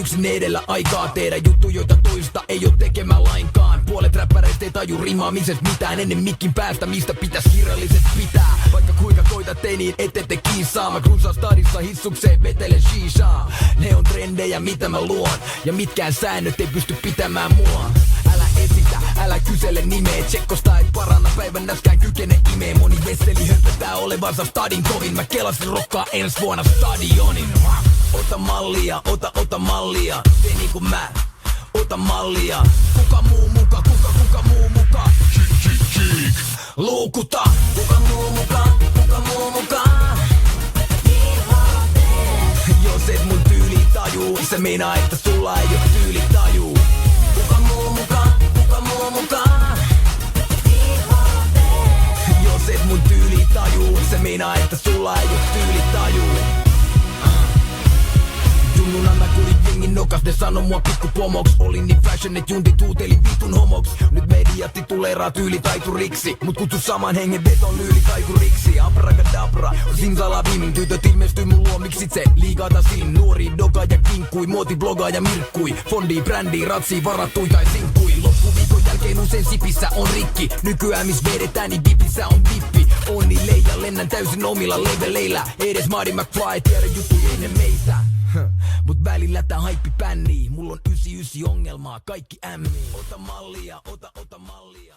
yksin edellä aikaa tehdä juttu, joita toista ei oo tekemään lainkaan. Puolet räppäreistä ei taju rimaamisesta mitään ennen mikin päästä, mistä pitäis kirjalliset pitää. Vaikka kuinka koitat ei niin ette kiisaa. Mä grunsan stadissa hissukseen vetelen shishaa. Ne on trendejä mitä mä luon, ja mitkään säännöt ei pysty pitämään mua. Älä esitä, älä kysele nimeä. Tsekkosta ei paranna, päivän näskään kykene imee. Moni vesseli höpötää olevansa stadin kovin. Mä kelasin rokkaa ensi vuonna stadionin. Ota mallia, ota mallia. Tee niinku mä, ota mallia. Kuka muu muka, kuka muu muka. Luukuta. Kuka muu muka, jos et mun tyyli tajuu, se meinaa että sulla ei oo tyyli tajuu. Kuka muu muka, jos et mun tyyli tajuu, se meinaa että sulla ei oo tyyli tajuu. Junnuna mä kuulin jengin nokas, ne sano mua pikkupomoks. Olin niin fashion, et juntit huuteli vitun homoks. Nyt mediatti tuleeraa tyylitaituriksi, mut kutsu saman hengen veton yylitaikuriksi. Abracadabra, simsalabim, tytöt ilmestyy mun luomiksi. Se liigata sin, nuori doga ja kinkkui. Muoti blogaa ja mirkkui, fondi, brändi, ratsi, varattui tai sinkkui. Loppuviikon jälkeen usein sipissä on rikki. Nykyään miss vedetään niin vipissä on vippi. Onni leija, lennän täysin omilla leveleillä. Edes Marty McFly tiedä juttuja ennen meitä. Mut välillä tää haippi pännii. Mulla on 99 ongelmaa, kaikki ämmii. Ota mallia, ota mallia.